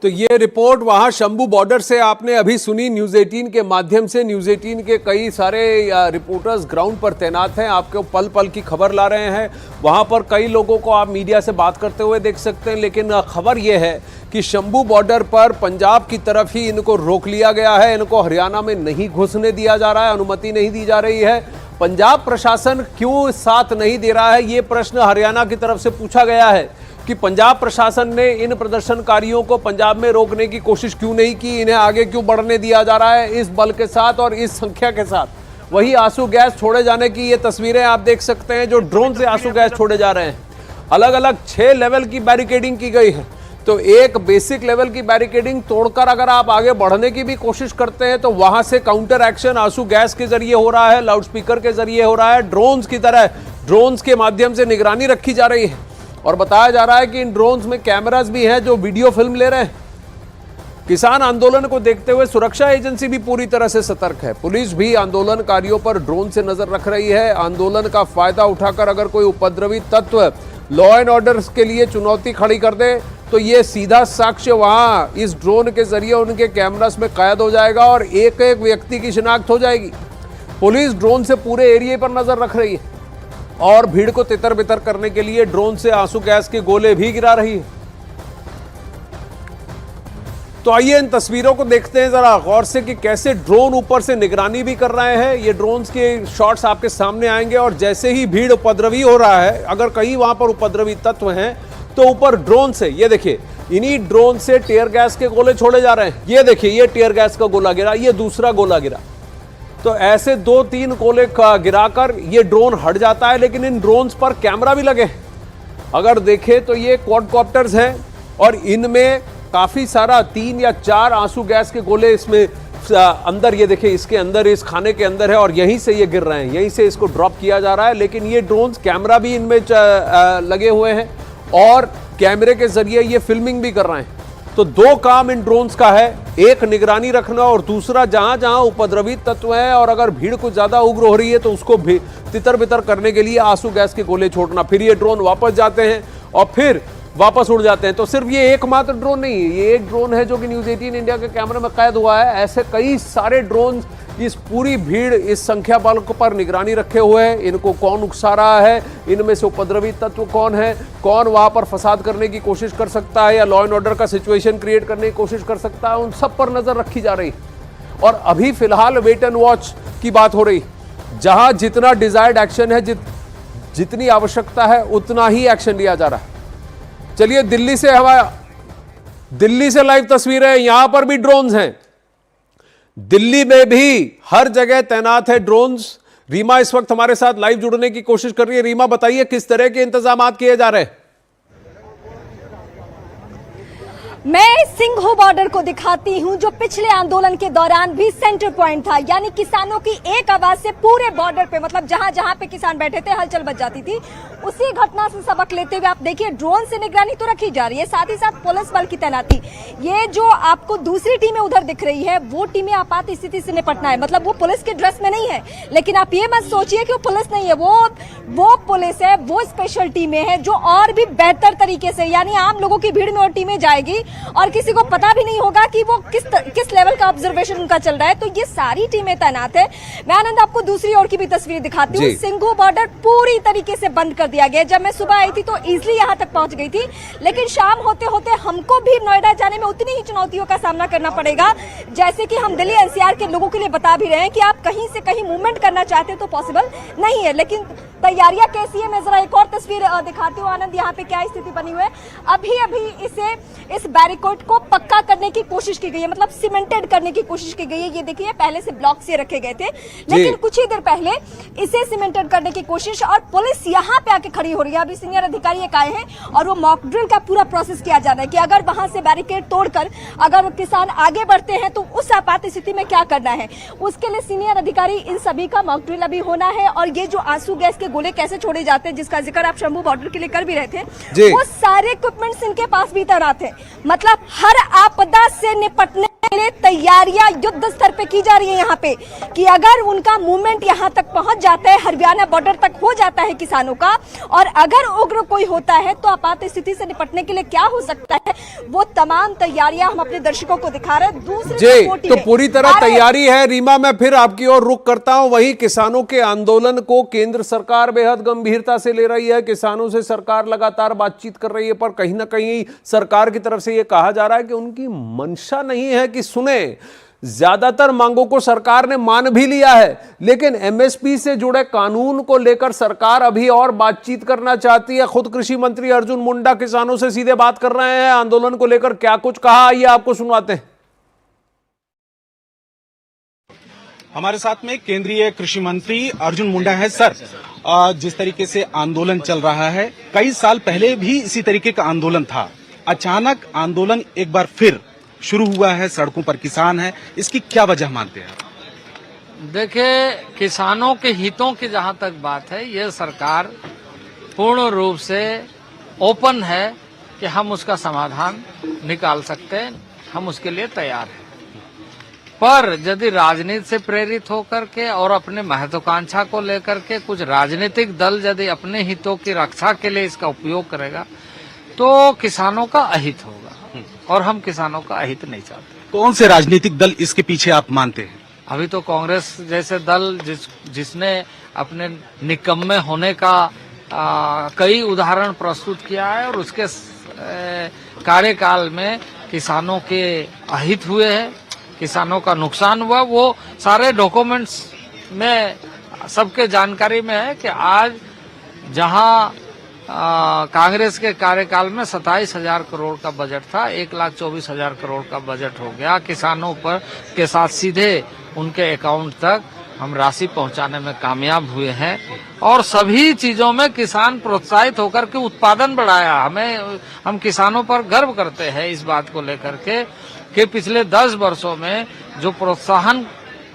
तो ये रिपोर्ट वहां शंभू बॉर्डर से आपने अभी सुनी न्यूज 18 के माध्यम से। न्यूज 18 के कई सारे रिपोर्टर्स ग्राउंड पर तैनात हैं, आपको पल पल की खबर ला रहे हैं। वहां पर कई लोगों को आप मीडिया से बात करते हुए देख सकते हैं, लेकिन खबर यह है कि शंभू बॉर्डर पर पंजाब की तरफ ही इनको रोक लिया गया है। इनको हरियाणा में नहीं घुसने दिया जा रहा है, अनुमति नहीं दी जा रही है। पंजाब प्रशासन क्यों साथ नहीं दे रहा है, ये प्रश्न हरियाणा की तरफ से पूछा गया है कि पंजाब प्रशासन ने इन प्रदर्शनकारियों को पंजाब में रोकने की कोशिश क्यों नहीं की, इन्हें आगे क्यों बढ़ने दिया जा रहा है इस बल के साथ और इस संख्या के साथ। वही आंसू गैस छोड़े जाने की ये तस्वीरें आप देख सकते हैं, जो ड्रोन से आंसू गैस छोड़े जा रहे हैं। अलग अलग 6 लेवल की बैरिकेडिंग की गई है। तो एक बेसिक लेवल की बैरिकेडिंग तोड़कर अगर आप आगे बढ़ने की भी कोशिश करते हैं तो वहां से काउंटर एक्शन आंसू गैस के जरिए हो रहा है, लाउडस्पीकर के जरिए हो रहा है, ड्रोन्स की तरह ड्रोन्स के माध्यम से निगरानी रखी जा रही है। और बताया जा रहा है कि इन ड्रोन्स में कैमरास भी हैं जो वीडियो फिल्म ले रहे हैं। किसान आंदोलन को देखते हुए सुरक्षा एजेंसी भी पूरी तरह से सतर्क है। पुलिस भी आंदोलनकारियों पर ड्रोन से नजर रख रही है। आंदोलन का फायदा उठाकर अगर कोई उपद्रवी तत्व लॉ एंड ऑर्डर के लिए चुनौती खड़ी कर दे तो ये सीधा साक्ष्य वहां इस ड्रोन के जरिए उनके कैमरास में कैद हो जाएगा और एक एक व्यक्ति की शिनाख्त हो जाएगी। पुलिस ड्रोन से पूरे एरिया पर नजर रख रही है और भीड़ को तितर बितर करने के लिए ड्रोन से आंसू गैस के गोले भी गिरा रही है। तो आइए इन तस्वीरों को देखते हैं जरा गौर से कि कैसे ड्रोन ऊपर से निगरानी भी कर रहे हैं। ये ड्रोन्स के शॉट्स आपके सामने आएंगे और जैसे ही भीड़ उपद्रवी हो रहा है, अगर कहीं वहां पर उपद्रवी तत्व हैं तो ऊपर ड्रोन से ये देखिए, इन्हीं ड्रोन से टीयर गैस के गोले छोड़े जा रहे हैं। ये देखिए, ये टीयर गैस का गोला गिरा, ये दूसरा गोला गिरा। तो ऐसे 2-3 गोले गिराकर ये ड्रोन हट जाता है, लेकिन इन ड्रोन्स पर कैमरा भी लगे। अगर देखें तो ये क्वाडकॉप्टर्स हैं और इनमें काफी सारा 3 या 4 आंसू गैस के गोले इसमें अंदर, ये देखिए इसके अंदर, इस खाने के अंदर है और यहीं से ये गिर रहे हैं, यहीं से इसको ड्रॉप किया जा रहा है। लेकिन ये ड्रोन्स कैमरा भी इनमें लगे हुए हैं और कैमरे के जरिए ये फिल्मिंग भी कर रहे हैं। तो 2 काम इन ड्रोन्स का है, एक निगरानी रखना और दूसरा जहां जहां उपद्रवी तत्व है और अगर भीड़ कुछ ज्यादा उग्र हो रही है तो उसको भी तितर बितर करने के लिए आंसू गैस के गोले छोड़ना। फिर ये ड्रोन वापस जाते हैं और फिर वापस उड़ जाते हैं। तो सिर्फ ये एकमात्र ड्रोन नहीं है, ये एक ड्रोन है जो कि न्यूज 18 इंडिया के कैमरे में कैद हुआ है। ऐसे कई सारे ड्रोन इस पूरी भीड़, इस संख्या बल पर निगरानी रखे हुए हैं। इनको कौन उकसा रहा है, इनमें से उपद्रवी तत्व कौन है, कौन वहां पर फसाद करने की कोशिश कर सकता है या लॉ एंड ऑर्डर का सिचुएशन क्रिएट करने की कोशिश कर सकता है, उन सब पर नजर रखी जा रही है। और अभी फिलहाल वेट एंड वॉच की बात हो रही, जहां जितना डिजायर्ड एक्शन है, जितनी आवश्यकता है उतना ही एक्शन लिया जा रहा है। चलिए दिल्ली से लाइव तस्वीरें, यहां पर भी ड्रोन्स हैं। दिल्ली में भी हर जगह तैनात है ड्रोन्स। रीमा इस वक्त हमारे साथ लाइव जुड़ने की कोशिश कर रही है। रीमा, बताइए किस तरह के इंतजाम किए जा रहे हैं? मैं सिंघू बॉर्डर को दिखाती हूं, जो पिछले आंदोलन के दौरान भी सेंटर पॉइंट था। यानी किसानों की एक आवाज से पूरे बॉर्डर पे, मतलब जहां जहां पे किसान बैठे थे, हलचल मच जाती थी। उसी घटना से सबक लेते हुए आप देखिए, ड्रोन से निगरानी तो रखी जा रही है, साथ ही साथ पुलिस बल की तैनाती। ये जो आपको दूसरी टीमें उधर दिख रही है, वो टीमें आपात स्थिति से निपटना है। मतलब वो पुलिस के ड्रेस में नहीं है, लेकिन आप ये मत सोचिए कि वो पुलिस नहीं है, वो पुलिस है, वो स्पेशल टीमें हैं जो और भी बेहतर तरीके से, यानी आम लोगों की भीड़ में और टीमें जाएगी और किसी को पता भी नहीं होगा कि वो किस लेवल का ऑब्जर्वेशन उनका चल रहा है। तो ये सारी टीमें तैनात है। मैं आनंद आपको दूसरी ओर की भी तस्वीर दिखाती हूँ। सिंघू बॉर्डर पूरी तरीके से बंद कर दिया गया। जब मैं सुबह आई थी तो इजिली यहाँ तक पहुंच गई थी, लेकिन शाम होते होते हमको भी नोएडा जाने में उतनी ही चुनौतियों का सामना करना पड़ेगा, जैसे कि हम दिल्ली एनसीआर के लोगों के लिए बता भी रहे हैं कि आप कहीं से कहीं मूवमेंट करना चाहते हैं तो पॉसिबल नहीं है। लेकिन तैयारियां कैसी है, मैं जरा एक और तस्वीर दिखाती हूँ। आनंद, यहाँ पे क्या स्थिति बनी हुई है। अभी इस बैरिकेड को पक्का करने की कोशिश की गई है, मतलब सीमेंटेड करने की कोशिश की गई है। ये देखिए, पहले से ब्लॉक से रखे गए थे, लेकिन कुछ ही देर पहले इसे सीमेंटेड करने की कोशिश, और पुलिस यहाँ पे आके खड़ी हो रही है। अभी सीनियर अधिकारी एक आए हैं और वो मॉक ड्रिल का पूरा प्रोसेस किया जा रहा है कि अगर वहां से बैरिकेड तोड़कर अगर किसान आगे बढ़ते हैं तो उस आपात स्थिति में क्या करना है। उसके लिए सीनियर अधिकारी इन सभी का मॉक ड्रिल अभी होना है। और ये जो आंसू गैस के गोले कैसे छोड़े जाते हैं, जिसका जिक्र आप शंभू बॉर्डर के लिए कर भी रहे थे, वो सारे इक्विपमेंट्स इनके पास भी तैनात है। मतलब हर आपदा से निपटने के लिए लिए तैयारियां युद्ध स्तर पे की जा रही है यहाँ पे, कि अगर उनका मूवमेंट यहाँ तक पहुंच जाता है, हरियाणा बॉर्डर तक हो जाता है किसानों का, और अगर उग्र कोई होता है तो आपात स्थिति से निपटने के लिए क्या हो सकता है, वो तमाम तैयारियां हम अपने दर्शकों को दिखा रहे हैं। दूसरी जी, तो पूरी तरह तैयारी है। रीमा, मैं फिर आपकी ओर रुख करता हूं। वहीं किसानों के आंदोलन को केंद्र सरकार बेहद गंभीरता से ले रही है, किसानों से सरकार लगातार बातचीत कर रही है, पर कहीं ना कहीं सरकार की तरफ से यह कहा जा रहा है कि उनकी मंशा नहीं है कि सुने। ज्यादातर मांगों को सरकार ने मान भी लिया है, लेकिन एमएसपी से जुड़े कानून को लेकर सरकार अभी और बातचीत करना चाहती है। खुद कृषि मंत्री अर्जुन मुंडा किसानों से सीधे बात कर रहे हैं आंदोलन को लेकर। क्या कुछ कहा, आइए आपको सुनवाते हैं। हमारे साथ में केंद्रीय कृषि मंत्री अर्जुन मुंडा है। सर, जिस तरीके से आंदोलन चल रहा है, कई साल पहले भी इसी तरीके का आंदोलन था, अचानक आंदोलन एक बार फिर शुरू हुआ है, सड़कों पर किसान है, इसकी क्या वजह मानते हैं? देखिए, किसानों के हितों की जहां तक बात है, ये सरकार पूर्ण रूप से ओपन है कि हम उसका समाधान निकाल सकते हैं, हम उसके लिए तैयार हैं। पर यदि राजनीति से प्रेरित होकर के और अपने महत्वाकांक्षा को लेकर के कुछ राजनीतिक दल यदि अपने हितों की रक्षा के लिए इसका उपयोग करेगा तो किसानों का अहित होगा, और हम किसानों का अहित नहीं चाहते। कौन से राजनीतिक दल इसके पीछे आप मानते हैं? अभी तो कांग्रेस जैसे दल जिसने अपने निकम्मे होने का कई उदाहरण प्रस्तुत किया है, और उसके कार्यकाल में किसानों के अहित हुए हैं, किसानों का नुकसान हुआ, वो सारे डॉक्यूमेंट्स में सबके जानकारी में है कि आज जहां कांग्रेस के कार्यकाल में 27,000 करोड़ का बजट था, 1,24,000 करोड़ का बजट हो गया। किसानों पर के साथ सीधे उनके अकाउंट तक हम राशि पहुंचाने में कामयाब हुए हैं, और सभी चीजों में किसान प्रोत्साहित होकर के उत्पादन बढ़ाया। हम किसानों पर गर्व करते हैं इस बात को लेकर के कि पिछले 10 वर्षों में जो प्रोत्साहन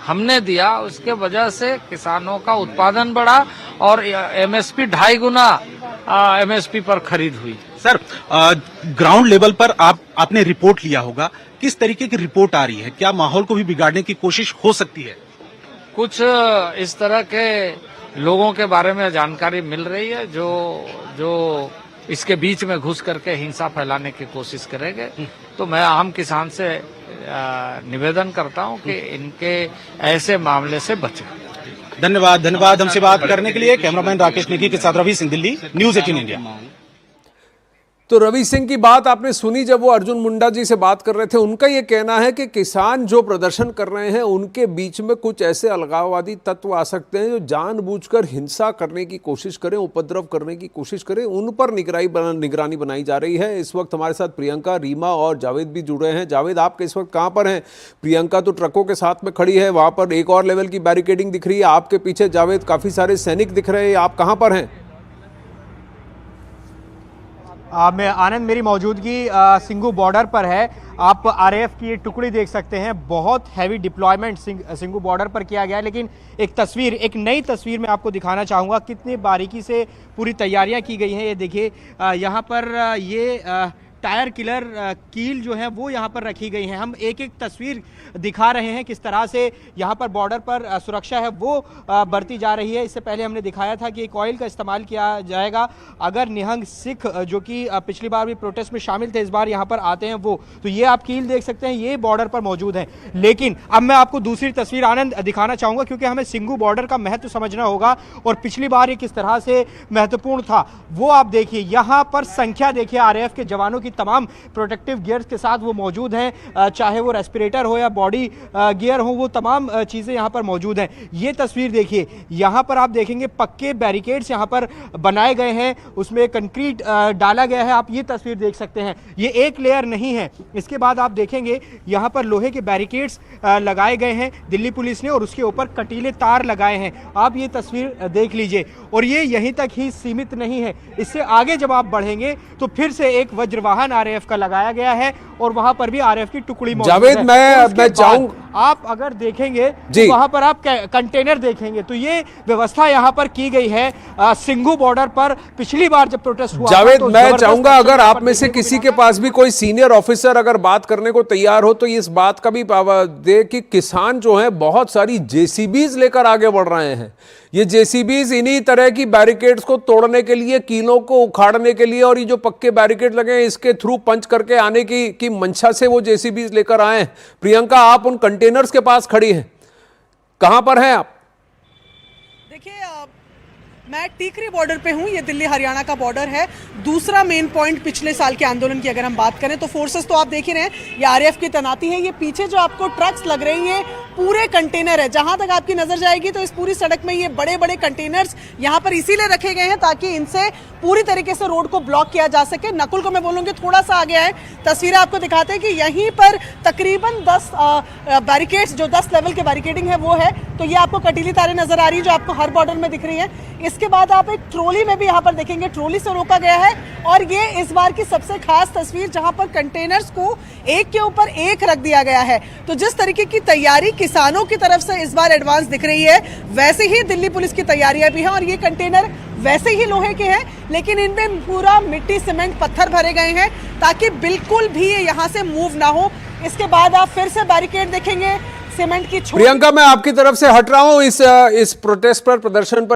हमने दिया, उसके वजह से किसानों का उत्पादन बढ़ा और एमएसपी 2.5 गुना एमएसपी पर खरीद हुई। सर, ग्राउंड लेवल पर आपने रिपोर्ट लिया होगा, किस तरीके की रिपोर्ट आ रही है? क्या माहौल को भी बिगाड़ने की कोशिश हो सकती है? कुछ इस तरह के लोगों के बारे में जानकारी मिल रही है जो इसके बीच में घुस करके हिंसा फैलाने की कोशिश करेंगे। तो मैं आम किसान से निवेदन करता हूं कि इनके ऐसे मामले से बचें। धन्यवाद हमसे बात करने के लिए। कैमरामैन राकेश नेगी के साथ रवि सिंह, दिल्ली, न्यूज़ 18 इंडिया। तो रवि सिंह की बात आपने सुनी जब वो अर्जुन मुंडा जी से बात कर रहे थे। उनका ये कहना है कि किसान जो प्रदर्शन कर रहे हैं उनके बीच में कुछ ऐसे अलगाववादी तत्व आ सकते हैं जो जानबूझकर हिंसा करने की कोशिश करें, उपद्रव करने की कोशिश करें। उन पर निगरानी बनाई जा रही है। इस वक्त हमारे साथ प्रियंका, रीमा और जावेद भी जुड़ रहे हैं। जावेद, आप इस वक्त कहाँ पर हैं? प्रियंका तो ट्रकों के साथ में खड़ी है, वहाँ पर एक और लेवल की बैरिकेडिंग दिख रही है। आपके पीछे जावेद काफ़ी सारे सैनिक दिख रहे हैं, आप कहाँ पर हैं? मैं आनंद, मेरी मौजूदगी सिंघू बॉर्डर पर है। आप आरएएफ की ये टुकड़ी देख सकते हैं, बहुत हैवी डिप्लॉयमेंट सिंघू बॉर्डर पर किया गया है। लेकिन एक नई तस्वीर मैं आपको दिखाना चाहूँगा, कितनी बारीकी से पूरी तैयारियां की गई हैं। ये देखिए, यहाँ पर ये टायर किलर कील जो है वो यहाँ पर रखी गई हैं। हम एक एक तस्वीर दिखा रहे हैं किस तरह से यहाँ पर बॉर्डर पर सुरक्षा है वो बढ़ती जा रही है। इससे पहले हमने दिखाया था कि एक ऑयल का इस्तेमाल किया जाएगा अगर निहंग सिख जो कि पिछली बार भी प्रोटेस्ट में शामिल थे, इस बार यहाँ पर आते हैं वो। तो ये आप कील देख सकते हैं, ये बॉर्डर पर मौजूद है। लेकिन अब मैं आपको दूसरी तस्वीर आनंद दिखाना चाहूँगा, क्योंकि हमें सिंघू बॉर्डर का महत्व समझना होगा और पिछली बार ये किस तरह से महत्वपूर्ण था वो आप देखिए। यहाँ पर संख्या देखिए, आरएएफ के जवानों की तमाम प्रोटेक्टिव गियर्स के साथ वो मौजूद हैं, चाहे वो रेस्पिरेटर हो या बॉडी गियर हो, वो तमाम चीज़ें यहाँ पर मौजूद हैं। ये तस्वीर देखिए, यहाँ पर आप देखेंगे पक्के बैरिकेड्स यहाँ पर बनाए गए हैं, उसमें कंक्रीट डाला गया है। आप ये तस्वीर देख सकते हैं, ये एक लेयर नहीं है। इसके बाद आप देखेंगे यहाँ पर लोहे के बैरिकेड्स लगाए गए हैं दिल्ली पुलिस ने, और उसके ऊपर कटीले तार लगाए हैं। आप ये तस्वीर देख लीजिए, और ये यहीं तक ही सीमित नहीं है। इससे आगे जब आप बढ़ेंगे तो फिर से एक वज्रवाहन आरएएफ का लगाया गया है, और वहां पर भी आरएएफ की टुकड़ी मौजूद है। जावेद, मैं चाहूंगा आप अगर देखेंगे जी। तो वहां पर आप कंटेनर देखेंगे तो ये व्यवस्था यहाँ पर की गई है सिंघू बॉर्डर पर। पिछली बार जब प्रोटेस्ट हुआ जावेद, तो मैं जबरदस्त चाहूंगा एक्शन अगर यहाँ आप पर में से देखने को किसी मिला के था। पास भी कोई सीनियर ऑफिसर अगर बात करने को तैयार हो तो इस बात का भी दे कि किसान जो है बहुत सारी जेसीबीज लेकर आगे बढ़ रहे हैं। ये जेसीबीज इन्हीं तरह की बैरिकेड्स को तोड़ने के लिए, कीलों को उखाड़ने के लिए, और ये जो पक्के बैरिकेड लगे हैं इसके थ्रू पंच करके आने की मंशा से वो जेसीबीज लेकर आए हैं। प्रियंका, आप उन कंटेनर्स के पास खड़ी हैं, कहां पर हैं आप? देखिए, मैं टीकरी बॉर्डर पे हूँ। ये दिल्ली हरियाणा का बॉर्डर है। दूसरा मेन पॉइंट पिछले साल के आंदोलन की अगर हम बात करें तो फोर्सेस तो आप देख ही रहे हैं, ये आरएएफ की तैनाती है। ये पीछे जो आपको ट्रक्स लग रही हैं पूरे कंटेनर है। जहां तक आपकी नजर जाएगी तो इस पूरी सड़क में ये बड़े बड़े कंटेनर्स यहाँ पर इसीलिए रखे गए हैं ताकि इनसे पूरी तरीके से रोड को ब्लॉक किया जा सके। नकुल को मैं बोलूंगी थोड़ा सा आगे आए, तस्वीरें आपको दिखाते हैं कि यहीं पर तकरीबन 10 बैरिकेड्स, जो 10 लेवल के बैरिकेडिंग है वो है। तो ये आपको कटीली तारें नजर आ रही है जो आपको हर बॉर्डर में दिख रही है। इसके बाद आप एक ट्रॉली में भी यहाँ पर देखेंगे, ट्रॉली से रोका गया है। और ये इस बार की सबसे खास तस्वीर जहां पर कंटेनर्स को एक के ऊपर एक रख दिया गया है। तो जिस तरीके की तैयारी किसानों की तरफ से इस बार एडवांस दिख रही है, वैसे ही दिल्ली पुलिस की तैयारियां भी हैं। और ये कंटेनर वैसे ही लोहे के हैं, लेकिन इनमें पूरा मिट्टी, सीमेंट, पत्थर भरे गए हैं ताकि बिल्कुल भी ये यहाँ से मूव ना हो। इसके बाद आप फिर से बैरिकेड देखेंगे सीमेंट की। प्रियंका, मैं आपकी तरफ से हट रहा हूं इस प्रोटेस्ट पर, प्रदर्शन पर।